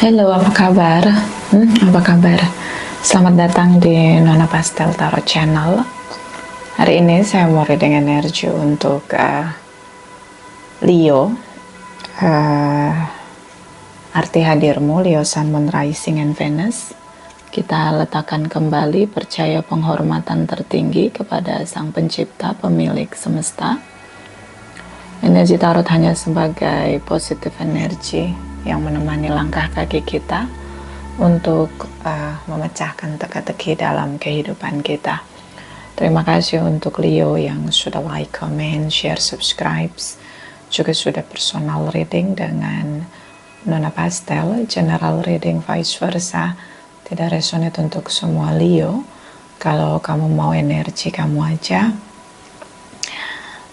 Halo, apa kabar? Apa kabar? Selamat datang di Nona Pastel Tarot Channel. Hari ini saya mau reading energi untuk Leo. Arti hadirmu, Leo Sun, Moon, Rising, and Venus. Kita letakkan kembali percaya penghormatan tertinggi kepada Sang Pencipta, Pemilik Semesta. Energi tarot hanya sebagai positif energi yang menemani langkah kaki kita untuk memecahkan teka-teki dalam kehidupan kita. Terima kasih untuk Leo yang sudah like, comment, share, subscribe, juga sudah personal reading dengan Nona Pastel, general reading vice versa. Tidak resonate untuk semua Leo. Kalau kamu mau energi kamu aja,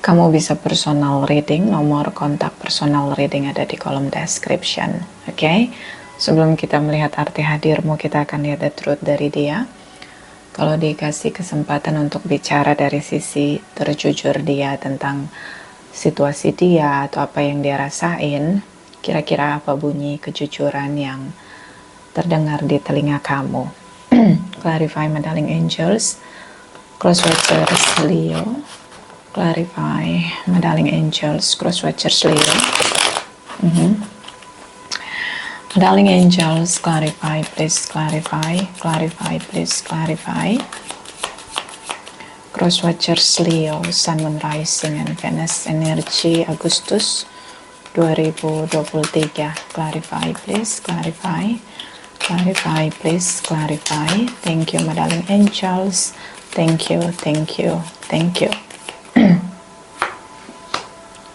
kamu bisa personal reading. Nomor kontak personal reading ada di kolom description. Oke? Sebelum kita melihat arti hadirmu, kita akan lihat the truth dari dia. Kalau dikasih kesempatan untuk bicara dari sisi terjujur dia tentang situasi dia atau apa yang dia rasain, kira-kira apa bunyi kejujuran yang terdengar di telinga kamu? Clarify, my darling angels. Cross watchers Leo. Clarify, my darling angels. Cross watchers Leo. Darling angels, clarify, please clarify. Clarify, please clarify. Cross watchers Leo, Sun, Moon, Rising, and Venus. Energi Agustus 2023. Clarify, please clarify. Clarify, please clarify. Thank you, my darling angels. Thank you, thank you, thank you.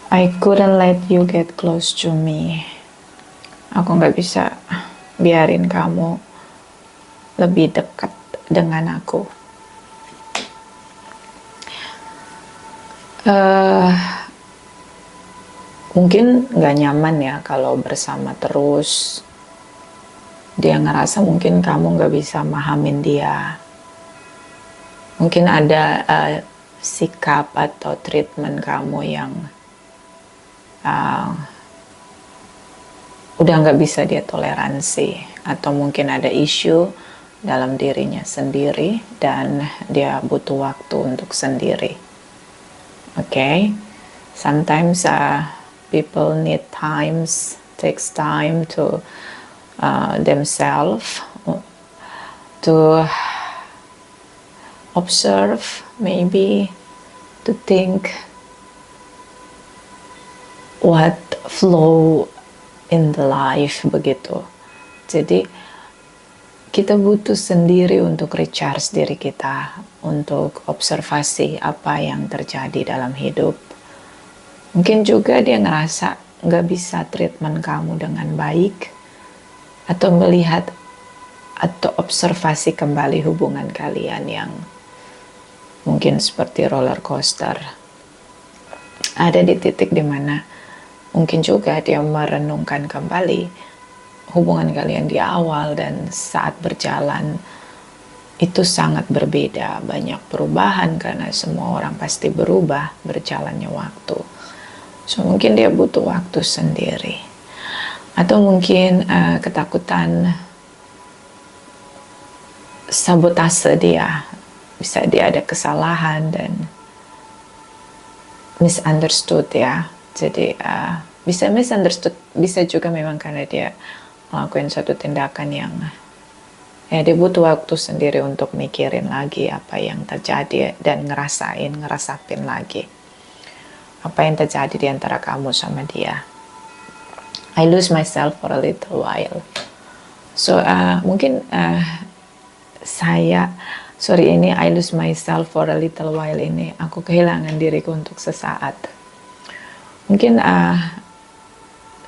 I couldn't let you get close to me. Aku gak bisa biarin kamu lebih dekat dengan aku. Mungkin gak nyaman ya kalau bersama terus. Dia ngerasa mungkin kamu gak bisa mahamin dia. Mungkin ada sikap atau treatment kamu yang udah nggak bisa dia toleransi, atau mungkin ada isu dalam dirinya sendiri dan dia butuh waktu untuk sendiri. Okay? Sometimes people need takes time to themselves to observe, maybe to think what flow in the life, begitu. Jadi kita butuh sendiri untuk recharge diri kita, untuk observasi apa yang terjadi dalam hidup. Mungkin juga dia ngerasa nggak bisa treatment kamu dengan baik, atau melihat atau observasi kembali hubungan kalian yang mungkin seperti roller coaster. Ada di titik dimana mungkin juga dia merenungkan kembali hubungan kalian di awal dan saat berjalan itu sangat berbeda, banyak perubahan karena semua orang pasti berubah berjalannya waktu. So mungkin dia butuh waktu sendiri, atau mungkin ketakutan sabotase dia, bisa dia ada kesalahan dan misunderstood ya. Jadi bisa misunderstood, bisa juga memang karena dia melakukan suatu tindakan yang ya dia butuh waktu sendiri untuk mikirin lagi apa yang terjadi dan ngerasapin lagi apa yang terjadi di antara kamu sama dia. I lose myself for a little while. So mungkin I lose myself for a little while ini, aku kehilangan diriku untuk sesaat. Mungkin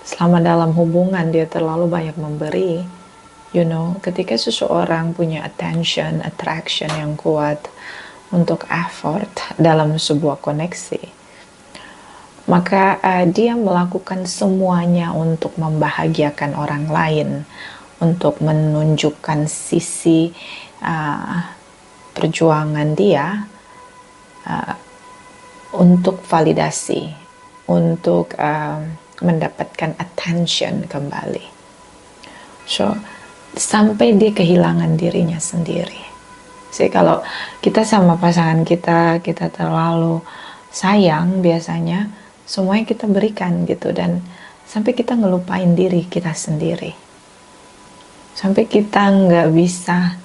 selama dalam hubungan dia terlalu banyak memberi. Ketika seseorang punya attraction yang kuat untuk effort dalam sebuah koneksi, maka dia melakukan semuanya untuk membahagiakan orang lain, untuk menunjukkan sisi perjuangan dia untuk validasi, untuk mendapatkan attention kembali. So, sampai dia kehilangan dirinya sendiri. Jadi kalau kita sama pasangan kita terlalu sayang, biasanya semuanya kita berikan gitu, dan sampai kita ngelupain diri kita sendiri, sampai kita nggak bisa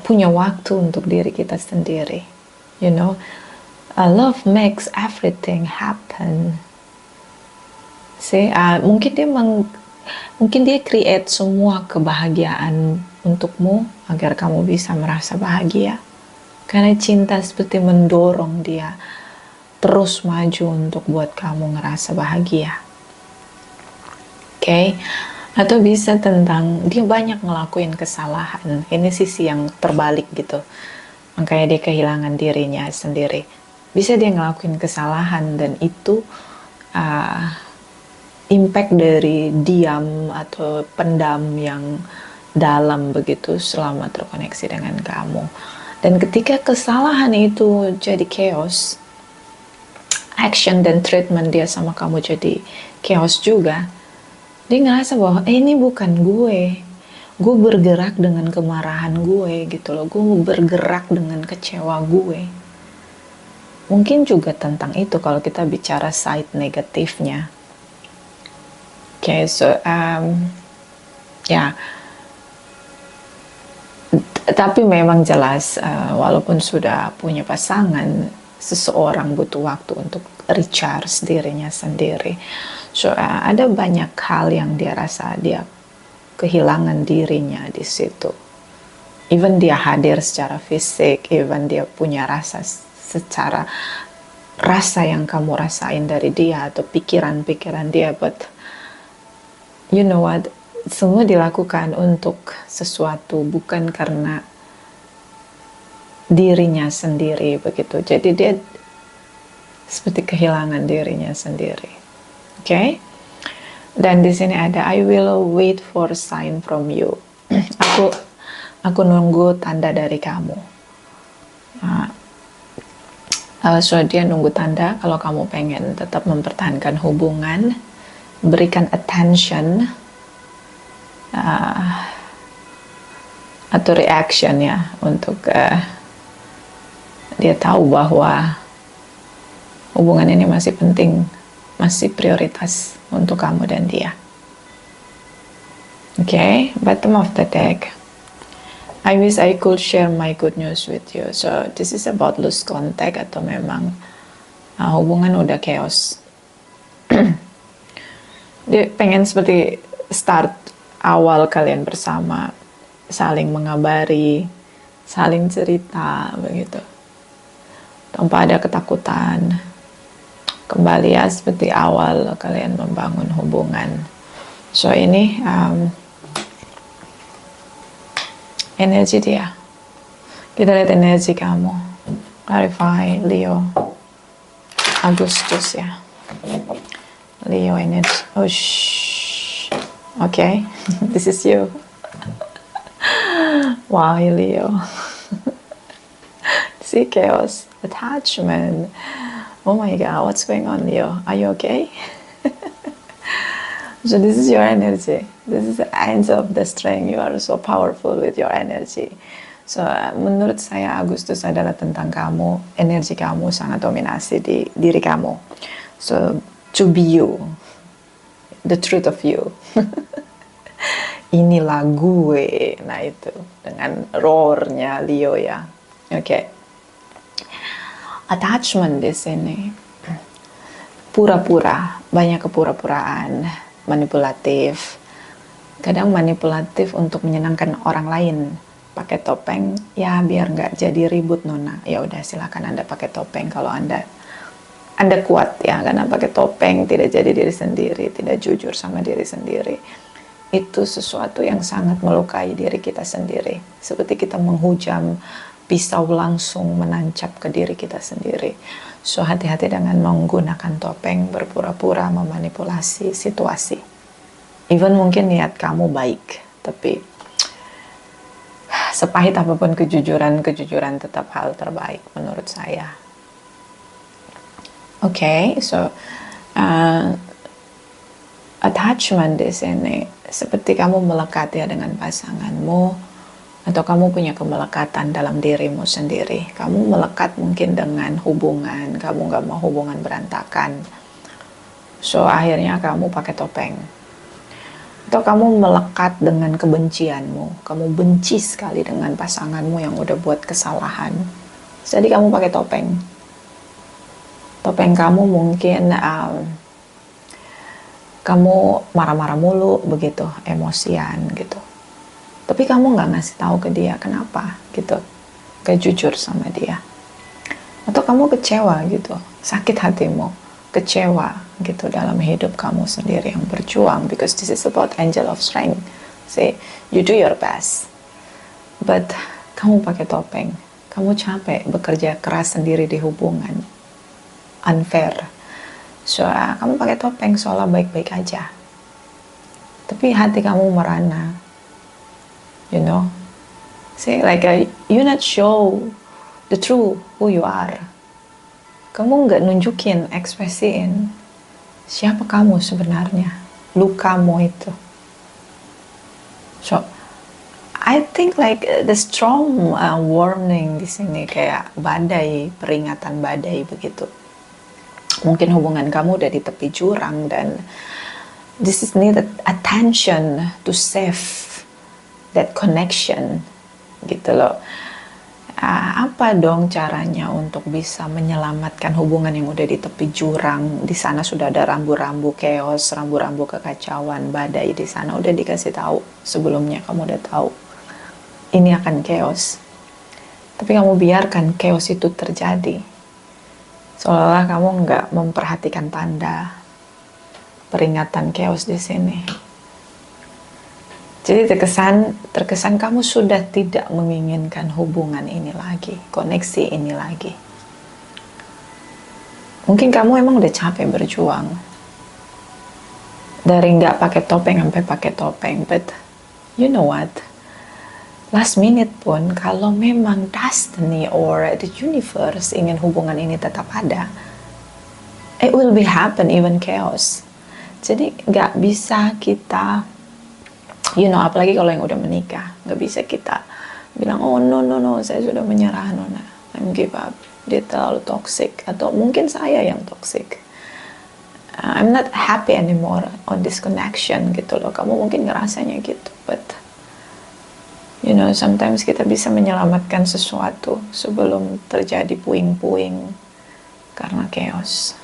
punya waktu untuk diri kita sendiri. You know, love makes everything happen. Mungkin dia create semua kebahagiaan untukmu agar kamu bisa merasa bahagia. Karena cinta seperti mendorong dia terus maju untuk buat kamu ngerasa bahagia. Oke? Atau bisa tentang dia banyak ngelakuin kesalahan. Ini sisi yang terbalik gitu. Makanya dia kehilangan dirinya sendiri. Bisa dia ngelakuin kesalahan, dan itu impact dari diam atau pendam yang dalam begitu selama terkoneksi dengan kamu. Dan ketika kesalahan itu jadi chaos, action dan treatment dia sama kamu jadi chaos juga. Dia ngerasa bahwa ini bukan gue bergerak dengan kemarahan gue gitu loh, gue bergerak dengan kecewa gue. Mungkin juga tentang itu kalau kita bicara side negatifnya. Okay, so tapi memang jelas walaupun sudah punya pasangan, seseorang butuh waktu untuk recharge dirinya sendiri. So ada banyak hal yang dia rasa dia kehilangan dirinya di situ. Even dia hadir secara fisik, even dia punya rasa secara rasa yang kamu rasain dari dia atau pikiran-pikiran dia, but you know what, semua dilakukan untuk sesuatu, bukan karena dirinya sendiri begitu. Jadi dia seperti kehilangan dirinya sendiri. Okay? Dan di sini ada I will wait for sign from you. aku nunggu tanda dari kamu. So dia nunggu tanda kalau kamu pengen tetap mempertahankan hubungan, berikan attention atau reaction ya, untuk dia tahu bahwa hubungan ini masih penting, masih prioritas untuk kamu dan dia. Okay, bottom of the deck. I wish I could share my good news with you. So this is about lose contact, atau memang hubungan udah chaos. Dia pengen seperti start awal kalian bersama, saling mengabari, saling cerita begitu, tanpa ada ketakutan. Kembali ya seperti awal kalian membangun hubungan. So ini energi dia. Kita lihat energi kamu. Clarify Leo Agustus ya. Leo energy. Oh, shh. Okay, this is you. Wow, Leo. See, chaos, attachment. Oh my God, what's going on, Leo? Are you okay? So this is your energy. This is the angel of the strength. You are so powerful with your energy. So menurut saya Agustus adalah tentang kamu. Energi kamu sangat dominasi di diri kamu. So to be you, the truth of you. Inilah gue. Nah itu dengan roarnya Leo ya. Oke. Attachment di sini. Pura-pura, banyak kepura-puraan, manipulatif. Kadang manipulatif untuk menyenangkan orang lain. Pakai topeng, ya biar nggak jadi ribut Nona. Ya udah silakan Anda pakai topeng kalau Anda kuat ya, karena pakai topeng tidak jadi diri sendiri, tidak jujur sama diri sendiri. Itu sesuatu yang sangat melukai diri kita sendiri. Seperti kita menghujam pisau langsung menancap ke diri kita sendiri. So hati-hati dengan menggunakan topeng, berpura-pura memanipulasi situasi. Even mungkin niat kamu baik, tapi sepahit apapun kejujuran tetap hal terbaik menurut saya. Okay, so attachment di sini seperti kamu melekat ya dengan pasanganmu, atau kamu punya kemelekatan dalam dirimu sendiri. Kamu melekat mungkin dengan hubungan, kamu gak mau hubungan berantakan, so akhirnya kamu pakai topeng. Atau kamu melekat dengan kebencianmu, kamu benci sekali dengan pasanganmu yang udah buat kesalahan, jadi kamu pakai topeng. Topeng kamu mungkin kamu marah-marah mulu begitu, emosian gitu, tapi kamu nggak ngasih tahu ke dia kenapa gitu, gak jujur sama dia. Atau kamu kecewa gitu, sakit hatimu, kecewa gitu dalam hidup kamu sendiri yang berjuang, because this is about angel of strength. See, you do your best, but kamu pakai topeng. Kamu capek bekerja keras sendiri di hubungan unfair, so kamu pakai topeng seolah baik-baik aja, tapi hati kamu merana, you know. See, like you not show the true who you are. Kamu nggak nunjukin, ekspresiin siapa kamu sebenarnya, lukamu itu. So I think like the strong warning di sini kayak badai, peringatan badai begitu. Mungkin hubungan kamu udah di tepi jurang dan this is needed attention to save that connection gitu loh. Apa dong caranya untuk bisa menyelamatkan hubungan yang udah di tepi jurang? Di sana sudah ada rambu-rambu chaos, rambu-rambu kekacauan, badai di sana udah dikasih tahu sebelumnya, kamu udah tahu ini akan chaos. Tapi kamu biarkan chaos itu terjadi. Seolah-olah kamu nggak memperhatikan tanda peringatan chaos di sini. Jadi terkesan kamu sudah tidak menginginkan hubungan ini lagi, koneksi ini lagi. Mungkin kamu emang udah capek berjuang dari nggak pakai topeng sampai pakai topeng, but you know what? Last minute pun kalau memang destiny or the universe ingin hubungan ini tetap ada, it will be happen even chaos. Jadi nggak bisa kita, you know, apalagi kalau yang udah menikah, nggak bisa kita bilang oh no, saya sudah menyerah, nona, I'm give up, dia terlalu toxic, atau mungkin saya yang toxic, I'm not happy anymore on this connection gitu loh. Kamu mungkin ngerasanya gitu, but you know, sometimes kita bisa menyelamatkan sesuatu sebelum terjadi puing-puing karena chaos.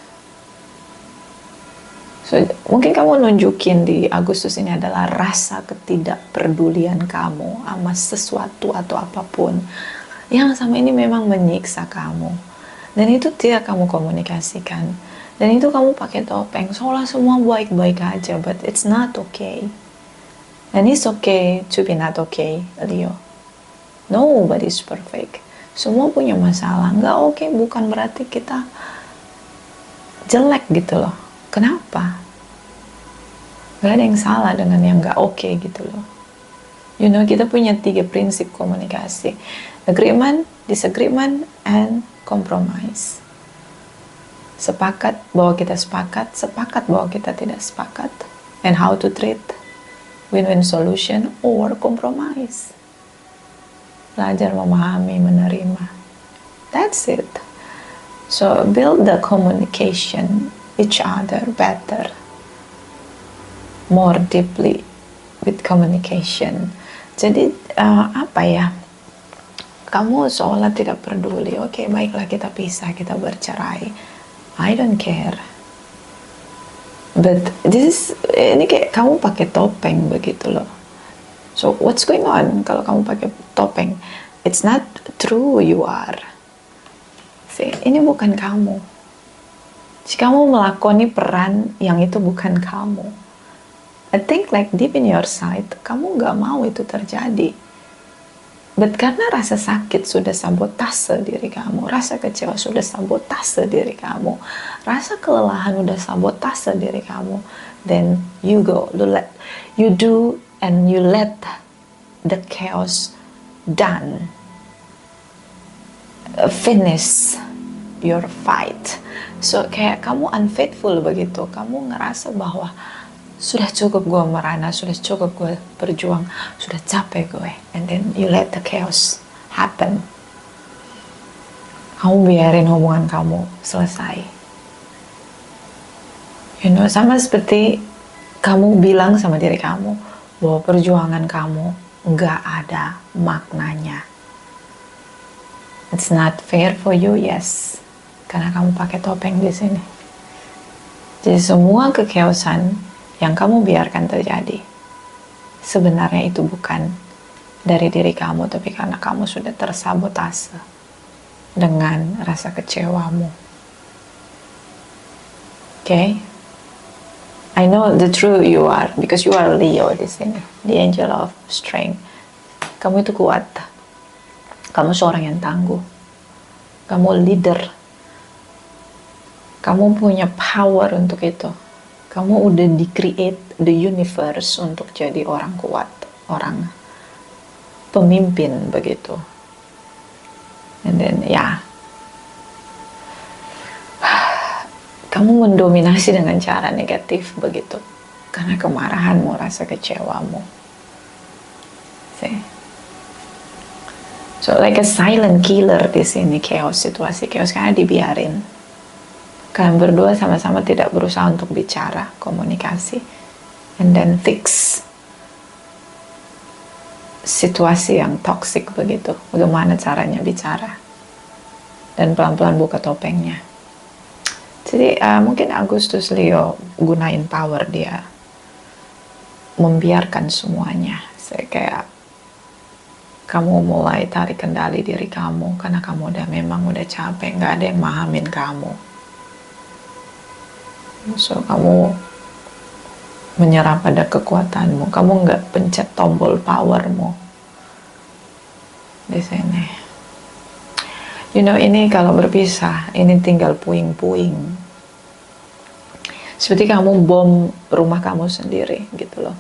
So, mungkin kamu nunjukin di Agustus ini adalah rasa ketidakpedulian kamu sama sesuatu atau apapun yang sama ini memang menyiksa kamu. Dan itu tidak kamu komunikasikan. Dan itu kamu pakai topeng, seolah semua baik-baik aja, but it's not okay. And it's okay to be not okay, Leo. Nobody's perfect. Semua punya masalah. Nggak okay bukan berarti kita jelek gitu loh. Kenapa? Gak ada yang salah dengan yang gak oke gitu loh. You know, kita punya 3 prinsip komunikasi. Agreement, disagreement, and compromise. Sepakat bahwa kita sepakat, sepakat bahwa kita tidak sepakat. And how to treat win-win solution or compromise. Belajar memahami, menerima. That's it. So build the communication each other better, more deeply with communication. Jadi apa ya, kamu seolah tidak peduli. Oke, baiklah kita pisah, kita bercerai, I don't care. But ini kayak kamu pakai topeng begitu loh. So what's going on kalau kamu pakai topeng? It's not true you are. See, ini bukan kamu. Jika kamu melakoni peran yang itu bukan kamu, I think like deep in your side, kamu gak mau itu terjadi. But karena rasa sakit sudah sabotase diri kamu, rasa kecewa sudah sabotase diri kamu, rasa kelelahan sudah sabotase diri kamu, then you go, you do and you let the chaos done. Finish your fight. So kayak kamu unfaithful begitu, kamu ngerasa bahwa sudah cukup gue merana, sudah cukup gue berjuang, sudah capek gue. And then you let the chaos happen. Kamu biarin hubungan kamu selesai. You know, sama seperti kamu bilang sama diri kamu bahwa perjuangan kamu nggak ada maknanya. It's not fair for you, yes, karena kamu pakai topeng di sini. Jadi semua kechaosan yang kamu biarkan terjadi, sebenarnya itu bukan dari diri kamu, tapi karena kamu sudah tersabotase dengan rasa kecewamu. Okay? I know the true you are, because you are Leo di sini, the angel of strength. Kamu itu kuat. Kamu seorang yang tangguh. Kamu leader. Kamu punya power untuk itu. Kamu udah di-create the universe untuk jadi orang kuat, orang pemimpin begitu. And then kamu mendominasi dengan cara negatif begitu, karena kemarahanmu, rasa kecewamu. See? So like a silent killer di sini, chaos, situasi chaos, karena dibiarin. Kalian berdua sama-sama tidak berusaha untuk bicara, komunikasi, and then fix situasi yang toxic begitu. Bagaimana caranya bicara, dan pelan-pelan buka topengnya. Jadi mungkin Agustus Leo gunain power dia, membiarkan semuanya. Saya kayak kamu mulai tarik kendali diri kamu, karena kamu memang udah capek, nggak ada yang mahamin kamu. So kamu menyerah pada kekuatanmu, kamu nggak pencet tombol powermu di sini. You know, ini kalau berpisah, ini tinggal puing-puing. Seperti kamu bom rumah kamu sendiri gitu loh.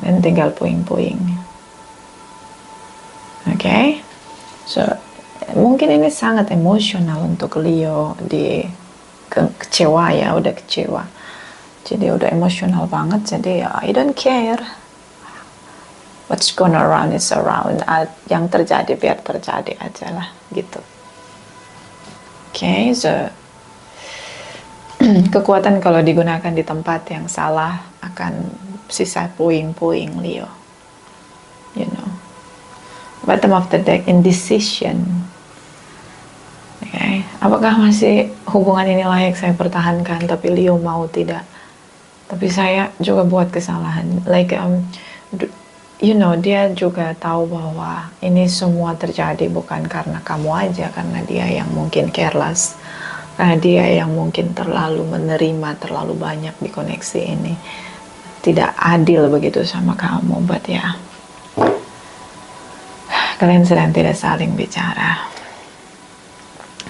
Dan tinggal puing-puing. Okay? So, mungkin ini sangat emosional untuk Leo di kecewa ya, udah kecewa. Jadi udah emosional banget, jadi I don't care. What's going around is around. Yang terjadi biar terjadi aja lah, gitu. Okay, so kekuatan kalau digunakan di tempat yang salah akan sisa puing-puing Leo. You know. Bottom of the deck, indecision. Okay. Apakah masih hubungan ini layak saya pertahankan, tapi Leo mau tidak? Tapi saya juga buat kesalahan. Like, you know, dia juga tahu bahwa ini semua terjadi bukan karena kamu aja, karena dia yang mungkin careless, karena dia yang mungkin terlalu menerima terlalu banyak di koneksi ini, tidak adil begitu sama kamu. But ya, kalian sedang tidak saling bicara.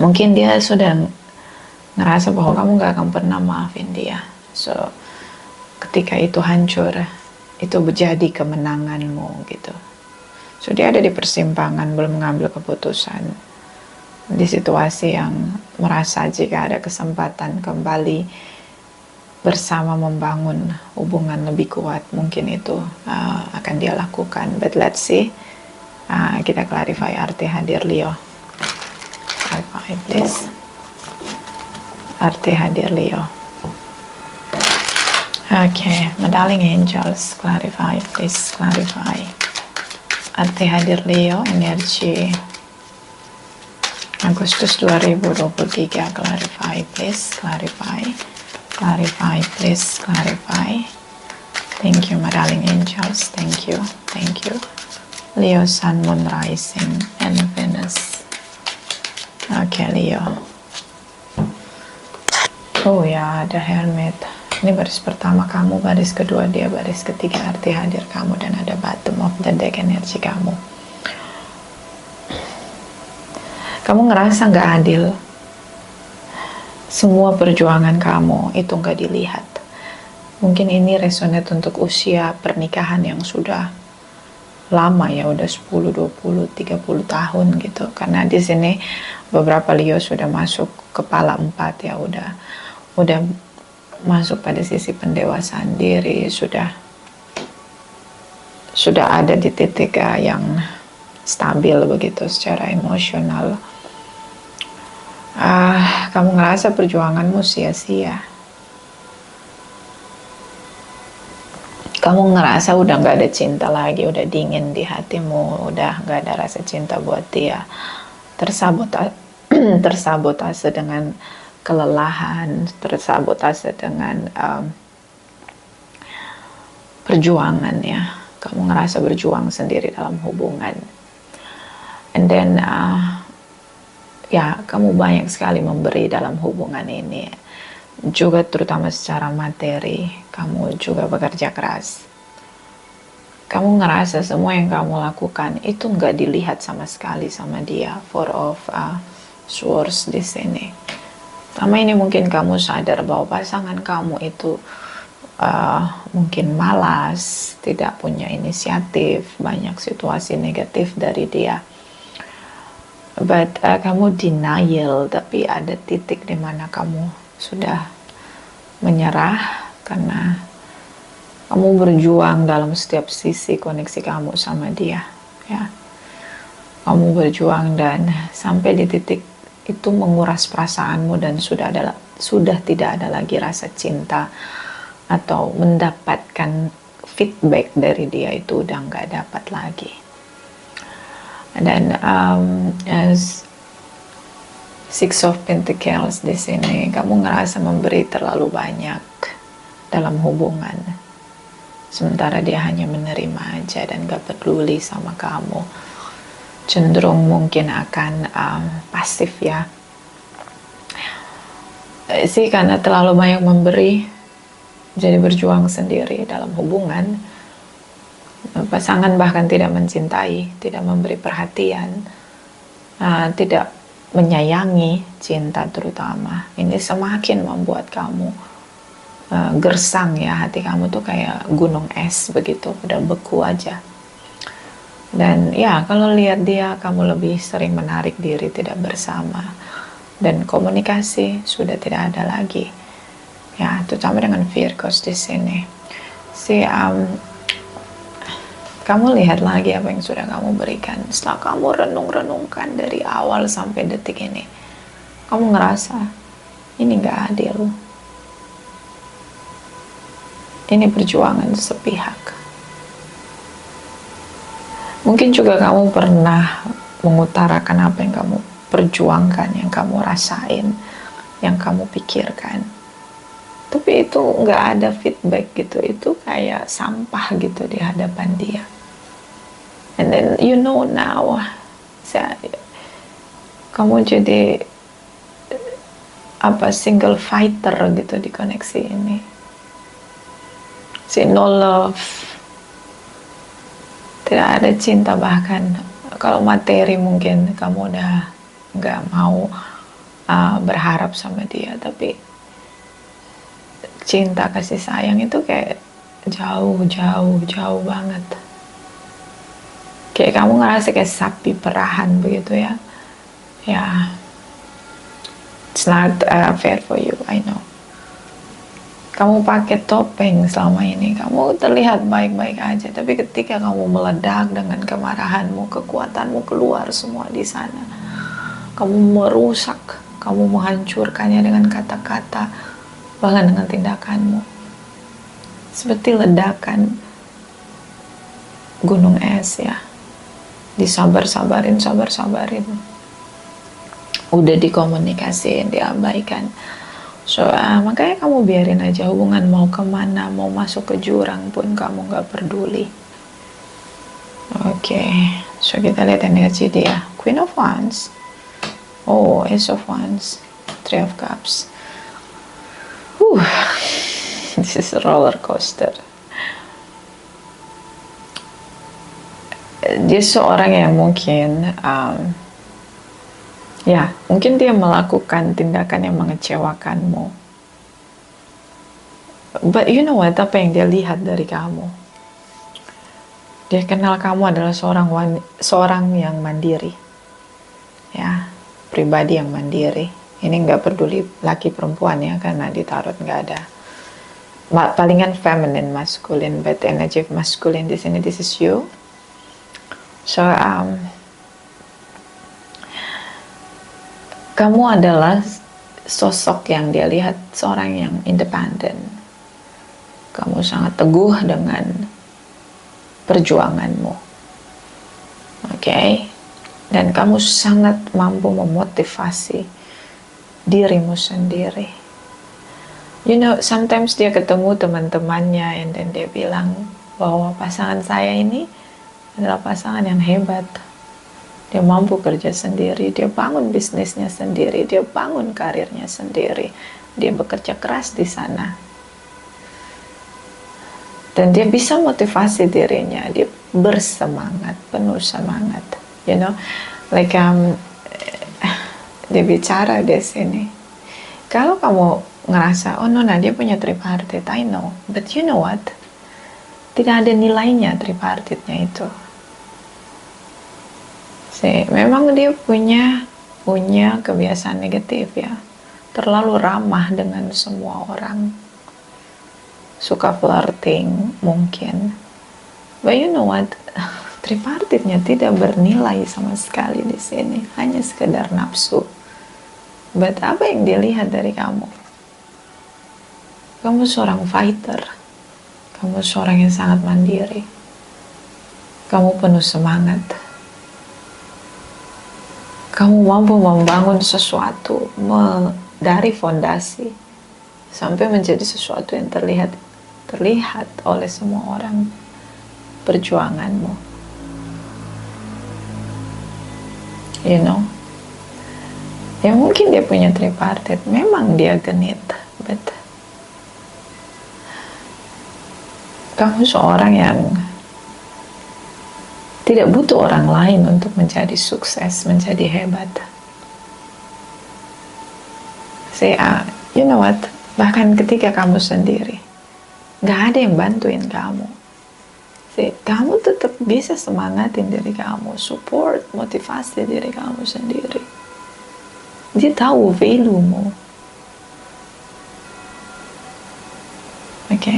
Mungkin dia sudah ngerasa bahwa kamu gak akan pernah maafin dia. So ketika itu hancur, itu menjadi kemenanganmu gitu. So dia ada di persimpangan, belum mengambil keputusan, di situasi yang merasa jika ada kesempatan kembali bersama membangun hubungan lebih kuat, mungkin itu akan dia lakukan. But let's see. Kita clarify arti hadir Leo. Clarify please. Arti hadir Leo. Okay, my darling angels, clarify please, clarify. Arti hadir Leo, energi Agustus 2023, clarify please, clarify. Clarify please, clarify. Thank you my darling angels, thank you, thank you. Leo, Sun, Moon, Rising, and Venus. Okay, Leo. Oh ya, ada Hermit. Ini baris pertama kamu, baris kedua dia, baris ketiga arti hadir kamu, dan ada bottom of the deck energi kamu. Kamu ngerasa gak adil. Semua perjuangan kamu itu gak dilihat. Mungkin ini resonate untuk usia pernikahan yang sudah lama ya, udah 10, 20, 30 tahun gitu. Karena di sini beberapa Leo sudah masuk kepala 4 ya, udah masuk pada sisi pendewasaan diri, sudah ada di titik yang stabil begitu secara emosional. Kamu ngerasa perjuanganmu sia-sia. Kamu ngerasa udah gak ada cinta lagi, udah dingin di hatimu, udah gak ada rasa cinta buat dia. Tersabotase dengan kelelahan, tersabotase dengan perjuangan ya. Kamu ngerasa berjuang sendiri dalam hubungan. And then ya, kamu banyak sekali memberi dalam hubungan ini, juga terutama secara materi. Kamu juga bekerja keras. Kamu ngerasa semua yang kamu lakukan itu nggak dilihat sama sekali sama dia. Four of Swords di sini. Selama ini mungkin kamu sadar bahwa pasangan kamu itu mungkin malas, tidak punya inisiatif, banyak situasi negatif dari dia. But kamu denial, tapi ada titik di mana kamu sudah menyerah karena kamu berjuang dalam setiap sisi koneksi kamu sama dia, ya. Kamu berjuang dan sampai di titik itu menguras perasaanmu dan sudah tidak ada lagi rasa cinta atau mendapatkan feedback dari dia, itu udah nggak dapat lagi. Dan as Six of Pentacles di sini, kamu ngerasa memberi terlalu banyak dalam hubungan, sementara dia hanya menerima aja dan gak peduli sama kamu. Cenderung mungkin akan pasif ya. Sih karena terlalu banyak memberi, jadi berjuang sendiri dalam hubungan. Pasangan bahkan tidak mencintai, tidak memberi perhatian, tidak menyayangi, cinta terutama. Ini semakin membuat kamu gersang ya, hati kamu tuh kayak gunung es begitu, udah beku aja. Dan ya, kalau lihat dia, kamu lebih sering menarik diri, tidak bersama, dan komunikasi sudah tidak ada lagi. Ya, terutama dengan Virgos di sini. Kamu lihat lagi apa yang sudah kamu berikan. Setelah kamu renung-renungkan dari awal sampai detik ini, kamu ngerasa ini gak adil. Ini perjuangan sepihak. Mungkin juga kamu pernah mengutarakan apa yang kamu perjuangkan, yang kamu rasain, yang kamu pikirkan. Tapi itu gak ada feedback gitu. Itu kayak sampah gitu di hadapan dia. And then you know now, kamu jadi single fighter gitu di koneksi ini. No love, tidak ada cinta, bahkan kalau materi mungkin kamu udah nggak mau berharap sama dia, tapi cinta, kasih sayang itu kayak jauh banget. Kayak kamu ngerasa kayak sapi perahan begitu ya. Ya, it's not fair for you, I know. Kamu pakai topeng selama ini, kamu terlihat baik-baik aja, tapi ketika kamu meledak dengan kemarahanmu, kekuatanmu keluar semua di sana. Kamu merusak, kamu menghancurkannya dengan kata-kata, bahkan dengan tindakanmu. Seperti ledakan gunung es ya. Disabar-sabarin. Udah dikomunikasiin, diabaikan. So, makanya kamu biarin aja hubungan mau kemana, mau masuk ke jurang pun kamu gak peduli. Oke, so kita lihat energi dia. Queen of Wands. Oh, Ace of Wands. Three of Cups. This is a roller coaster. Dia seorang yang mungkin mungkin dia melakukan tindakan yang mengecewakanmu, but you know what, apa yang dia lihat dari kamu, dia kenal kamu adalah seorang yang mandiri ya, pribadi yang mandiri. Ini nggak peduli laki perempuan ya, karena di tarot nggak ada palingan feminine, masculine, but energy masculine di sini, this is you. So kamu adalah sosok yang dia lihat seorang yang independen. Kamu sangat teguh dengan perjuanganmu, oke? Dan kamu sangat mampu memotivasi dirimu sendiri. You know, sometimes dia ketemu teman-temannya, and then dia bilang bahwa pasangan saya ini adalah pasangan yang hebat. Dia mampu kerja sendiri, dia bangun bisnisnya sendiri, dia bangun karirnya sendiri, dia bekerja keras di sana. Dan dia bisa motivasi dirinya, dia bersemangat, penuh semangat. You know, like dia bicara di sini. Kalau kamu ngerasa, oh Nona dia punya tripartite, I know, but you know what? Tidak ada nilainya tripartitnya itu. Memang dia punya kebiasaan negatif ya, terlalu ramah dengan semua orang, suka flirting mungkin. But you know what? Tripartitnya tidak bernilai sama sekali di sini, hanya sekedar nafsu. But apa yang dia lihat dari kamu? Kamu seorang fighter, kamu seorang yang sangat mandiri, kamu penuh semangat, kamu mampu membangun sesuatu dari fondasi sampai menjadi sesuatu yang terlihat oleh semua orang. Perjuanganmu, you know. Ya mungkin dia punya tripartite, memang dia genit, but kamu seorang yang tidak butuh orang lain untuk menjadi sukses, menjadi hebat. You know what? Bahkan ketika kamu sendiri, gak ada yang bantuin kamu. Kamu tetap bisa semangatin diri kamu, support, motivasi diri kamu sendiri. Dia tahu value-mu. Oke.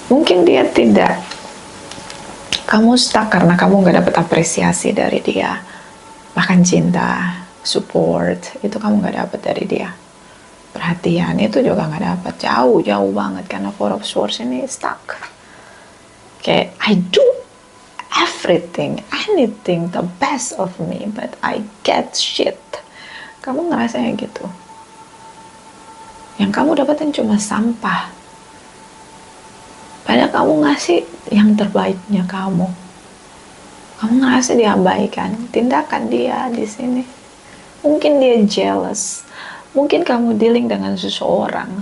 Mungkin dia tidak. Kamu stuck karena kamu gak dapat apresiasi dari dia. Bahkan cinta, support, itu kamu gak dapat dari dia. Perhatian itu juga gak dapat. Jauh banget karena Four of Swords ini stuck. Oke, I do everything, anything, the best of me, but I get shit. Kamu ngerasanya gitu. Yang kamu dapatin cuma sampah. Padahal kamu ngasih yang terbaiknya kamu. Kamu ngerasa diabaikan. Tindakan dia di sini. Mungkin dia jealous. Mungkin kamu dealing dengan seseorang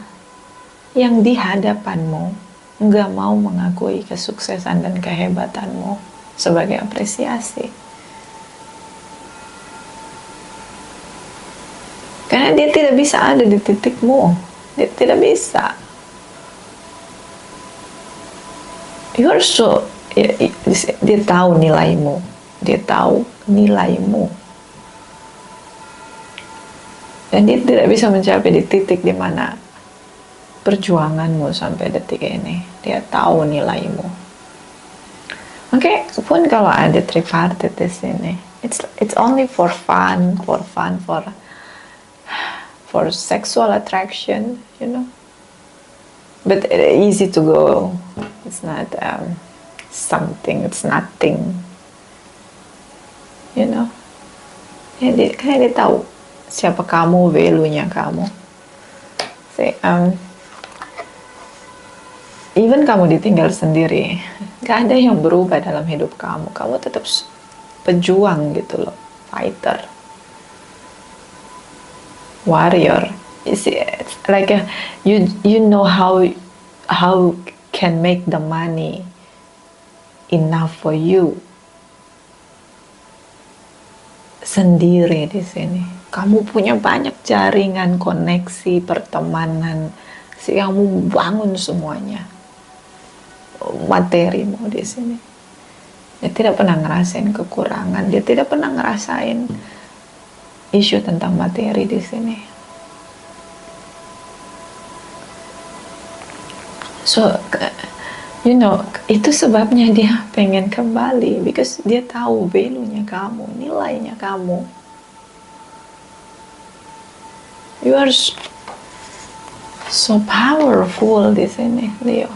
yang di hadapanmu nggak mau mengakui kesuksesan dan kehebatanmu sebagai apresiasi. Karena dia tidak bisa ada di titikmu. Dia tidak bisa. You're so, dia tahu nilaimu. Dia tahu nilaimu. Dan dia tidak bisa mencapai di titik di mana perjuanganmu sampai detik ini. Dia tahu nilaimu. Oke, pun kalau ada tripartite di sini, it's only for fun, for sexual attraction, you know. But easy to go. It's not something. It's nothing. You know. Karena dia tahu siapa kamu, value-nya kamu. Even kamu ditinggal sendiri, gak ada yang berubah dalam hidup kamu. Kamu tetap pejuang gitu loh, fighter, warrior. It's like you know how can make the money enough for you sendiri di sini. Kamu punya banyak jaringan, koneksi, pertemanan, kamu bangun semuanya. Materimu di sini. Dia tidak pernah ngerasain kekurangan, dia tidak pernah ngerasain isu tentang materi di sini. You know, itu sebabnya dia pengen kembali, because dia tahu value-nya kamu, nilainya kamu. You are so powerful di sini, Leo.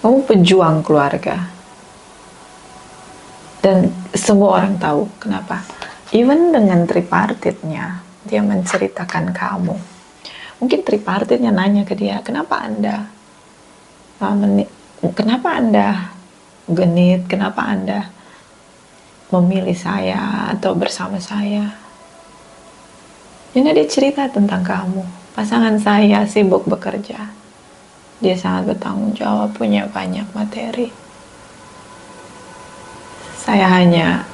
Kamu pejuang keluarga. Dan semua orang tahu kenapa. Even dengan tripartitnya, dia menceritakan kamu. Mungkin tripartitnya nanya ke dia, kenapa Anda genit, kenapa Anda memilih saya atau bersama saya. Jadi dia cerita tentang kamu. Pasangan saya sibuk bekerja, dia sangat bertanggung jawab, punya banyak materi. Saya hanya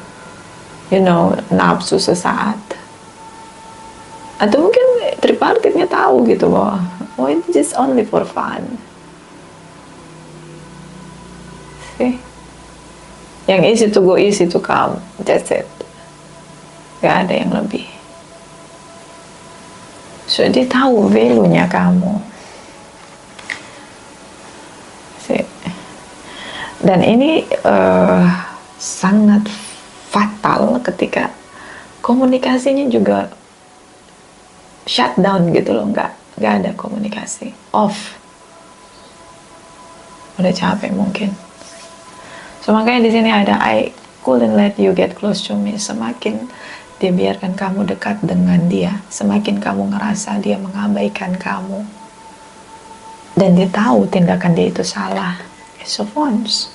nafsu sesaat. Atau mungkin tripartitnya tahu gitu bahwa it's just only for fun. See? Yang easy to go, easy to come. That's it. Gak ada yang lebih. So dia tahu value-nya kamu. See? Dan ini sangat fatal ketika komunikasinya juga shutdown gitu loh, nggak ada komunikasi, off, udah capek mungkin. So makanya di sini ada I couldn't let you get close to me. Semakin dia biarkan kamu dekat dengan dia, semakin kamu ngerasa dia mengabaikan kamu, dan dia tahu tindakan dia itu salah. So once,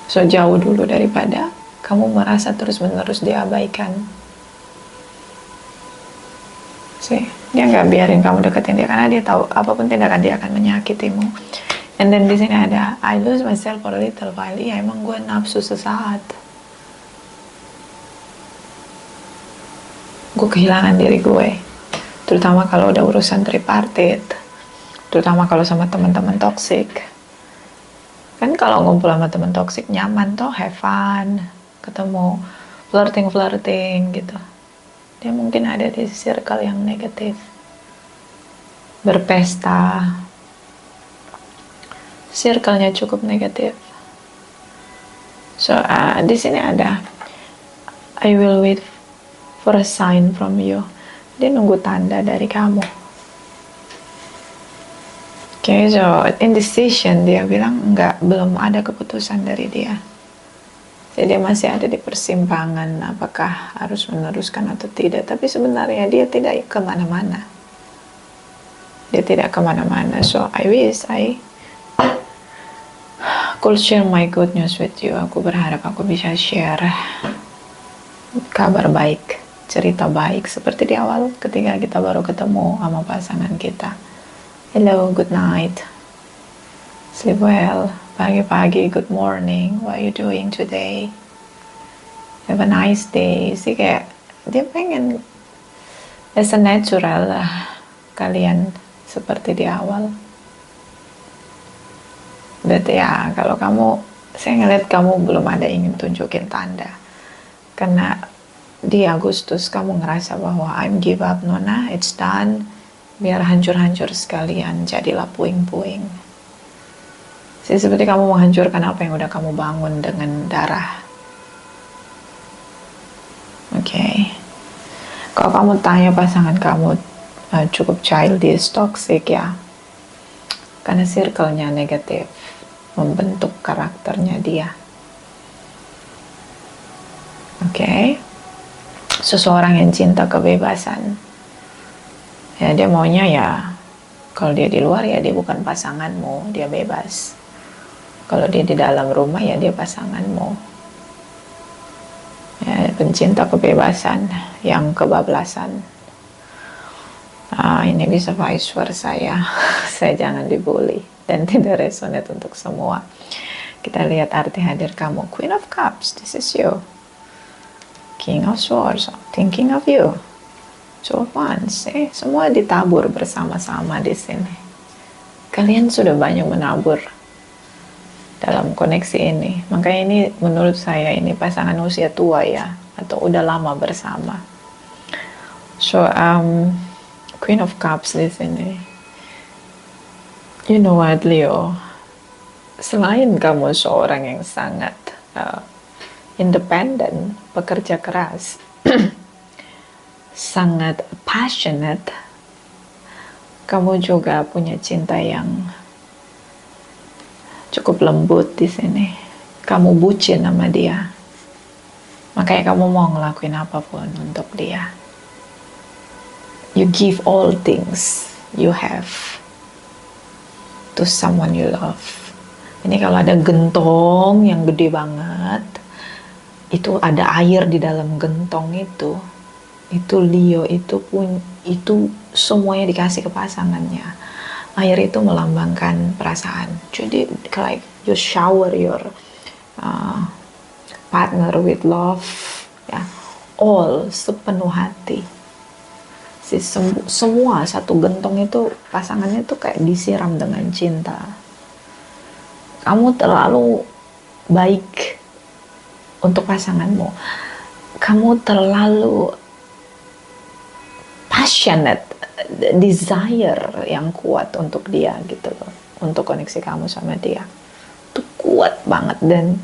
so jauh dulu daripada kamu merasa terus-menerus diabaikan. See, dia nggak biarin kamu deketin dia karena dia tahu apapun tindakan dia akan menyakitimu. And then di sini ada I lose myself for a little while. Iya, emang gue nafsu sesaat. Gue kehilangan diri gue. Terutama kalau udah urusan tripartit. Terutama kalau sama teman-teman toksik. Kan kalau ngumpul sama teman toksik nyaman toh, have fun, ketemu flirting gitu. Dia mungkin ada di circle yang negatif, berpesta, circle-nya cukup negatif. So di sini ada I will wait for a sign from you. Dia nunggu tanda dari kamu. Okay, so indecision, dia bilang belum ada keputusan dari dia. Jadi dia masih ada di persimpangan apakah harus meneruskan atau tidak. Tapi sebenarnya dia tidak kemana-mana. Dia tidak kemana-mana. So I wish I could share my good news with you. Aku berharap aku bisa share kabar baik, cerita baik seperti di awal ketika kita baru ketemu sama pasangan kita. Hello, good night, sleep well. Pagi-pagi, good morning, what are you doing today? Have a nice day. Sih kayak dia pengen as a natural lah kalian seperti di awal. Berarti ya kalau saya ngeliat kamu belum ada ingin tunjukin tanda. Karena di Agustus kamu ngerasa bahwa I'm give up Nona, it's done. Biar hancur-hancur sekalian, jadilah puing-puing. Seperti kamu menghancurkan apa yang udah kamu bangun dengan darah. Okay. Kalau kamu tanya pasangan kamu cukup childish, toxic ya, karena circle-nya negatif, membentuk karakternya dia. Okay. Seseorang yang cinta kebebasan, ya dia maunya ya, kalau dia di luar ya dia bukan pasanganmu, dia bebas. Kalau dia di dalam rumah ya dia pasanganmu. Ya, pencinta kebebasan yang kebablasan. Ini bisa vice versa ya. Saya jangan dibully dan tidak resonate untuk semua. Kita lihat arti hadir kamu. Queen of Cups, this is you. King of Swords, thinking of you. Two of Wands, semua ditabur bersama-sama di sini. Kalian sudah banyak menabur dalam koneksi ini. Makanya ini menurut saya ini pasangan usia tua ya, atau udah lama bersama. So Queen of Cups di sini. You know what, Leo? Selain kamu seorang yang sangat independen, pekerja keras, sangat passionate, kamu juga punya cinta yang cukup lembut di sini. Kamu bucin sama dia, makanya kamu mau ngelakuin apapun untuk dia. You give all things you have to someone you love. Ini kalau ada gentong yang gede banget, itu ada air di dalam gentong itu Leo itu semuanya dikasih ke pasangannya. Air itu melambangkan perasaan. Jadi like you shower your partner with love, ya, all, sepenuh hati. Semua satu gentong itu pasangannya itu kayak disiram dengan cinta. Kamu terlalu baik untuk pasanganmu. Kamu terlalu passionate, desire yang kuat untuk dia gitu loh. Untuk koneksi kamu sama dia. Itu kuat banget dan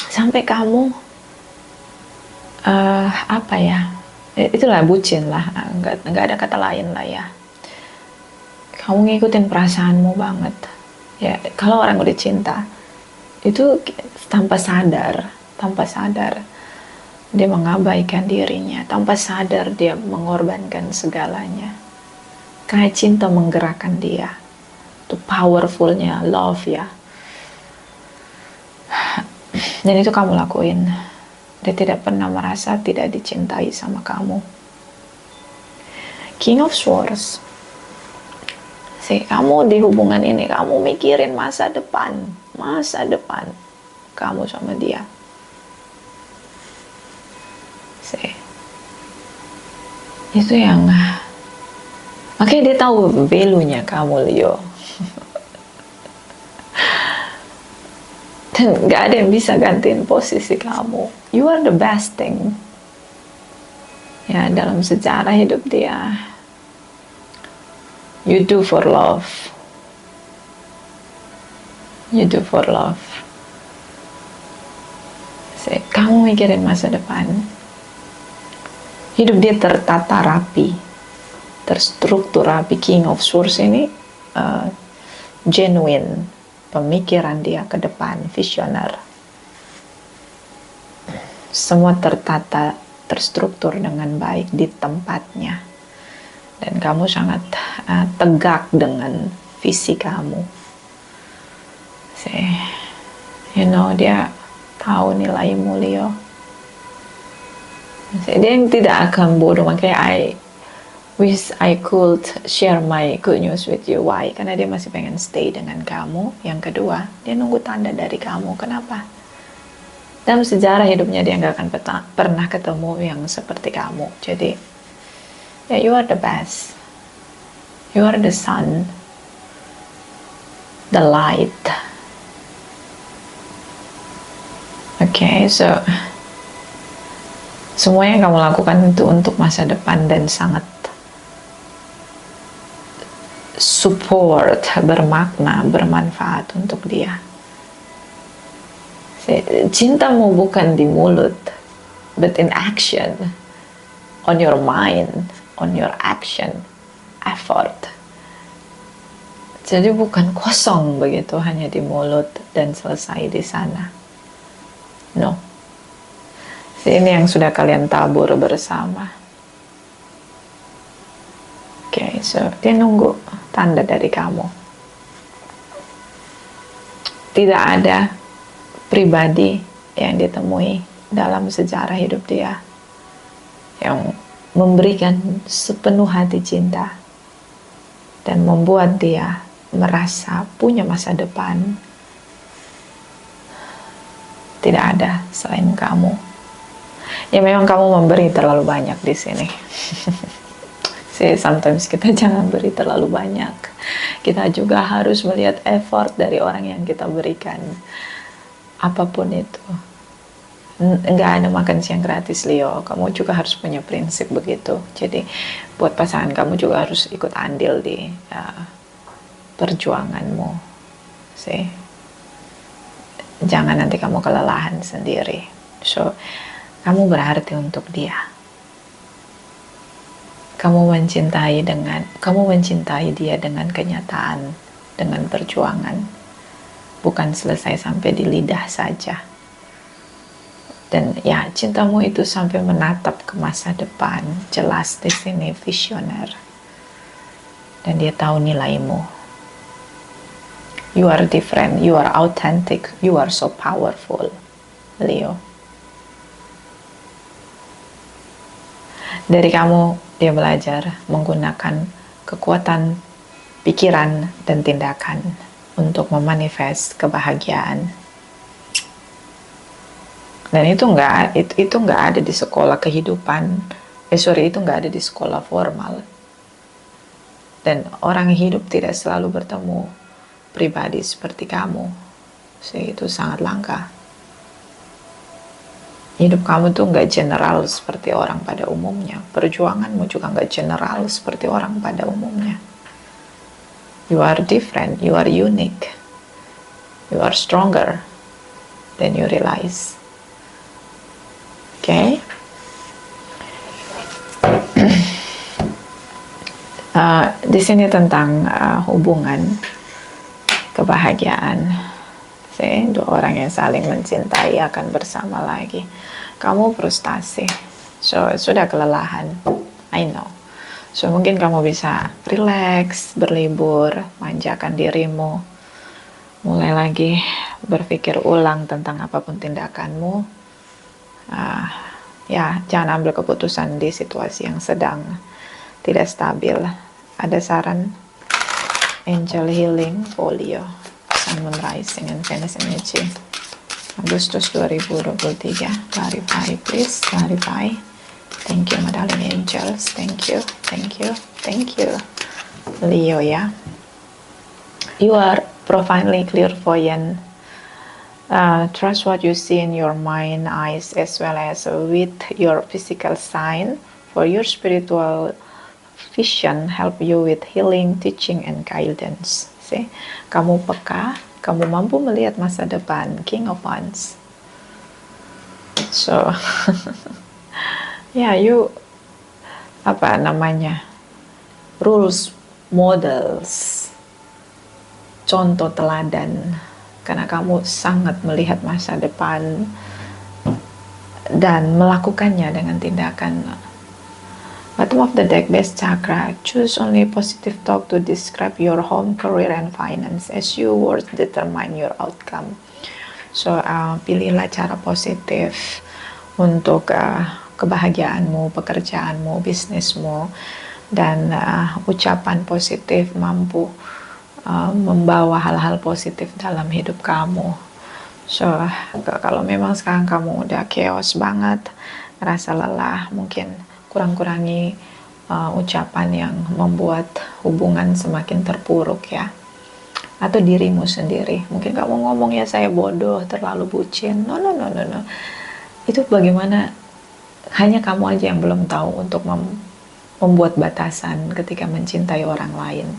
sampai kamu apa ya? Itulah bucin lah, nggak ada kata lain lah ya. Kamu ngikutin perasaanmu banget. Ya, kalau orang udah cinta itu tanpa sadar dia mengabaikan dirinya, tanpa sadar dia mengorbankan segalanya. Kayak cinta menggerakkan dia. Itu powerfulnya love ya. Dan itu kamu lakuin. Dia tidak pernah merasa tidak dicintai sama kamu. King of Swords. Kamu di hubungan ini, kamu mikirin masa depan kamu sama dia. Itu yang makanya dia tahu value-nya kamu, Leo. Dan gak ada yang bisa gantiin posisi kamu. You are the best thing ya dalam sejarah hidup dia. You do for love. Kamu mikirin masa depan. Hidup dia tertata rapi, terstruktur rapi. King of Swords ini genuine. Pemikiran dia ke depan, visioner. Semua tertata, terstruktur dengan baik di tempatnya. Dan kamu sangat tegak dengan visi kamu. Dia tahu nilaimu, Leo. Dia yang tidak akan bodoh. Makanya I wish I could share my good news with you. Why? Karena dia masih pengen stay dengan kamu. Yang kedua, dia nunggu tanda dari kamu. Kenapa? Dalam sejarah hidupnya dia nggak akan pernah ketemu yang seperti kamu. Jadi, you are the best. You are the sun, the light. Okay, so semua yang kamu lakukan itu untuk masa depan dan sangat support, bermakna, bermanfaat untuk dia. Cintamu bukan di mulut, but in action, on your mind, on your action, effort. Jadi bukan kosong begitu hanya di mulut dan selesai di sana. No. Ini yang sudah kalian tabur bersama. Okay, so dia nunggu tanda dari kamu. Tidak ada pribadi yang ditemui dalam sejarah hidup dia yang memberikan sepenuh hati cinta dan membuat dia merasa punya masa depan. Tidak ada selain kamu. Ya memang kamu memberi terlalu banyak di sini. Sometimes kita jangan beri terlalu banyak. Kita juga harus melihat effort dari orang yang kita berikan. Apapun itu. nggak ada makan siang gratis, Leo. Kamu juga harus punya prinsip begitu. Jadi buat pasangan kamu juga harus ikut andil di perjuanganmu sih. Jangan nanti kamu kelelahan sendiri. So kamu berarti untuk dia. Kamu mencintai dia dengan kenyataan, dengan perjuangan, bukan selesai sampai di lidah saja. Dan ya, cintamu itu sampai menatap ke masa depan, jelas di sini, visioner. Dan dia tahu nilaimu. You are different, you are authentic, you are so powerful, Leo. Dari kamu, dia belajar menggunakan kekuatan pikiran dan tindakan untuk memanifest kebahagiaan. Dan itu nggak ada di sekolah kehidupan. Itu nggak ada di sekolah formal. Dan orang hidup tidak selalu bertemu pribadi seperti kamu. Itu sangat langka. Hidup kamu tuh nggak general seperti orang pada umumnya. Perjuanganmu juga nggak general seperti orang pada umumnya. You are different, you are unique, you are stronger than you realize. Okay? Di sini tentang hubungan kebahagiaan. Dua orang yang saling mencintai akan bersama lagi. Kamu frustasi, sudah kelelahan, I know. So mungkin kamu bisa relax, berlibur, manjakan dirimu, mulai lagi berpikir ulang tentang apapun tindakanmu. Ya, jangan ambil keputusan di situasi yang sedang tidak stabil. Ada saran Angel Healing Folio, Sun, Moon, Rising, and Venus Energy, Agustus 2023. Clarify, please, clarify. Thank you, my darling angels. Thank you, thank you, thank you. Leo, ya. You are profoundly clairvoyant. Trust what you see in your mind, eyes, as well as with your physical sign. For your spiritual vision help you with healing, teaching, and guidance. See, kamu peka, kamu mampu melihat masa depan. King of Wands. So, ya, you rules, models, contoh teladan, karena kamu sangat melihat masa depan dan melakukannya dengan tindakan. Bottom of the deck, base chakra. Choose only positive talk to describe your home, career, and finance, as your words determine your outcome. So pilihlah cara positif untuk kebahagiaanmu, pekerjaanmu, bisnismu, dan ucapan positif mampu membawa hal-hal positif dalam hidup kamu. So kalau memang sekarang kamu udah chaos banget, rasa lelah, mungkin kurang-kurangi ucapan yang membuat hubungan semakin terpuruk, ya. Atau dirimu sendiri, mungkin kamu ngomong, ya saya bodoh, terlalu bucin. No. Itu bagaimana, hanya kamu aja yang belum tahu untuk membuat batasan ketika mencintai orang lain.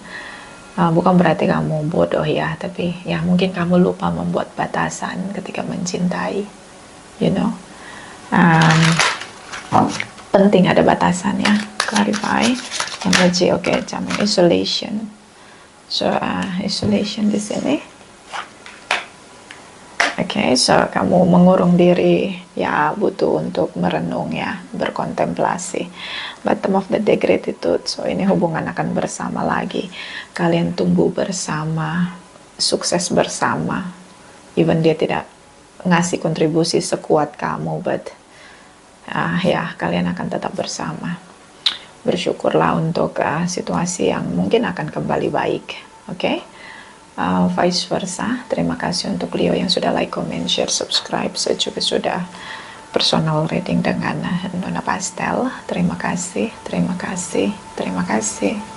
Bukan berarti kamu bodoh, ya, tapi ya mungkin kamu lupa membuat batasan ketika mencintai, you know. Penting ada batasan, ya. Clarify energy. Oke, jamin isolation. So isolation di sini. Oke, so kamu mengurung diri, ya, butuh untuk merenung, ya, berkontemplasi. Bottom of the deck, gratitude. So ini hubungan akan bersama lagi. Kalian tumbuh bersama, sukses bersama. Even dia tidak ngasih kontribusi sekuat kamu, but ya, kalian akan tetap bersama. Bersyukurlah untuk situasi yang mungkin akan kembali baik. Oke? Vice versa. Terima kasih untuk Leo yang sudah like, comment, share, subscribe. Saya juga sudah personal reading dengan Nona Pastel. Terima kasih, terima kasih, terima kasih.